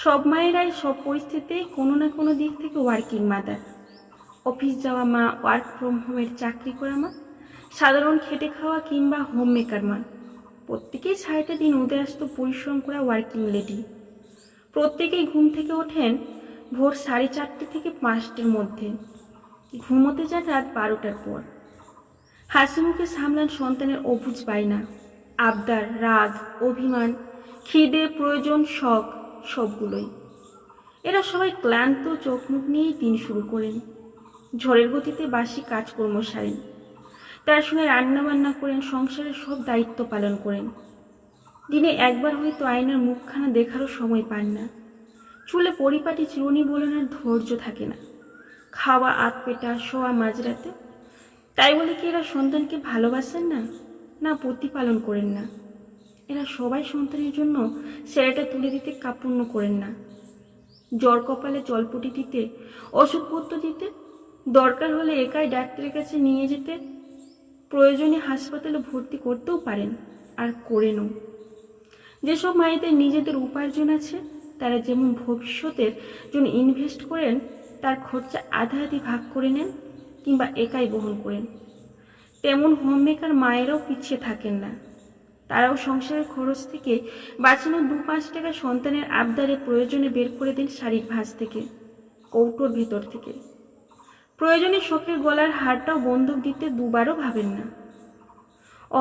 সব মায়েরাই সব পরিস্থিতিতে কোনো না কোনো দিক থেকে ওয়ার্কিং মাদার। অফিস যাওয়া মা, ওয়ার্ক ফ্রম হোমের চাকরি করা মা, সাধারণ খেটে খাওয়া কিংবা হোম মেকার মা, প্রত্যেকেই সারাটা দিন উদয়াস্ত পরিশ্রম করা ওয়ার্কিং লেডি। প্রত্যেকেই ঘুম থেকে ওঠেন ভোর 4:30 থেকে 5টার মধ্যে, ঘুমোতে যান রাত 12টার পর। হাসি মুখে সামলান সন্তানের অবুঝ বায়না, আবদার, রাগ, অভিমান, খিদে, প্রয়োজন, শখ, সবগুলোই। এরা সবাই ক্লান্ত চোখ মুখ নিয়েই দিন শুরু করেন। ঝড়ের গতিতে বাসি কাজকর্ম সারেন, তার সঙ্গে রান্নাবান্না করেন, সংসারের সব দায়িত্ব পালন করেন। দিনে একবার হয়তো আয়নার মুখখানা দেখারও সময় পান না। চুলে পরিপাটি চিরুনি বোলানোর ধৈর্য থাকে না। খাওয়া আধপেটা, শোয়া মাঝরাতে। তাই বলে কি এরা সন্তানকে ভালোবাসেন না? না, প্রতিপালন করেন না। এরা সবাই সন্তানের জন্য সেরাটা তুলে দিতে কার্পণ্য করেন না। জ্বর কপালে জলপটি দিতে, ওষুধপত্র দিতে, দরকার হলে একাই ডাক্তারের কাছে নিয়ে যেতে, প্রয়োজনে হাসপাতালে ভর্তি করতেও পারেন, আর করেনও। যেসব মায়েদের নিজেদের উপার্জন আছে, তারা যেমন ভবিষ্যতের জন্য ইনভেস্ট করেন, তার খরচা আধা আধি ভাগ করে নেন কিংবা একাই বহন করেন, তেমন হোম মেকার মায়েরাও পিছিয়ে থাকেন না। তারাও সংসারের খরচ থেকে বাঁচানো 2-5 টাকা সন্তানের আবদারে প্রয়োজনে বের করে দেন শাড়ির ভাঁজ থেকে, কৌটোর ভিতর থেকে। প্রয়োজনে শখের গলার হারটাও বন্ধক দিতে দুবারও ভাবেন না।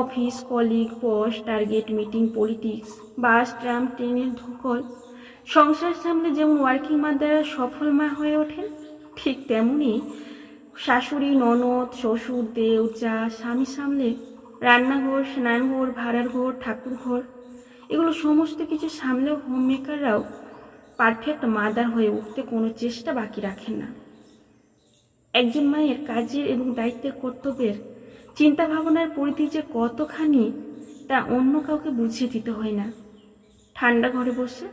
অফিস, কলিগ, বস, টার্গেট, মিটিং, পলিটিক্স, বাস, ট্রাম, ট্রেনের ধকল, সংসার সামলে যেমন ওয়ার্কিং মাদাররা সফল মা হয়ে ওঠেন, ঠিক তেমনই শাশুড়ি, ননদ, শ্বশুর, দেও, যা, স্বামী সামলে রান্নাঘর, স্নানঘর, ভাড়ার ঘর, ঠাকুর ঘর, এগুলো সমস্ত কিছু সামলেও হোম মেকাররাও পারফেক্ট মাদার হয়ে উঠতে কোনো চেষ্টা বাকি রাখেন না। একজন মায়ের কাজের এবং দায়িত্বের, কর্তব্যের চিন্তা ভাবনার পরিধি যে কতখানি, তা অন্য কাউকে বুঝিয়ে দিতে হয় না। ঠান্ডা ঘরে বসে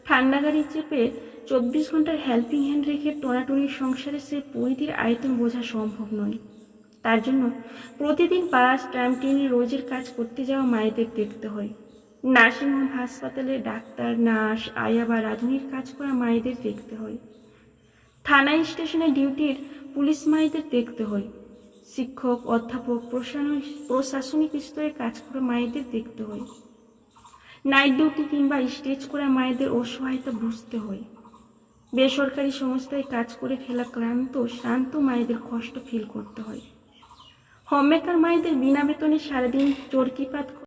ঠান্ডা গাড়ি চেপে 24 ঘন্টার হেল্পিং হ্যান্ড রেখে টোনাটুনির সংসারে সে পরিধির আয়তন বোঝা সম্ভব নয়। তার জন্য প্রতিদিন বাস, ট্রাম, ট্রেনে রোজের কাজ করতে যাওয়া মায়েদের দেখতে হয়। নার্সিংহোম, হাসপাতালে ডাক্তার, নার্স, আয়া বা রাঁধুনির কাজ করা মায়েদের দেখতে হয়। থানা, স্টেশনে ডিউটির পুলিশ মায়েদের দেখতে হয়। শিক্ষক, অধ্যাপক, প্রশাসনিক স্তরে কাজ করা মায়েদের দেখতে হয়। নাইট ডিউটি কিংবা স্টেজ করা মায়েদের অসহায়তা বুঝতে হয়। বেসরকারি সংস্থায় কাজ করে ফেলা ক্লান্ত শ্রান্ত মায়েদের কষ্ট ফিল করতে হয়। হোম মেকার মায়েদের বিনা বেতনে সারাদিন চরকিপাত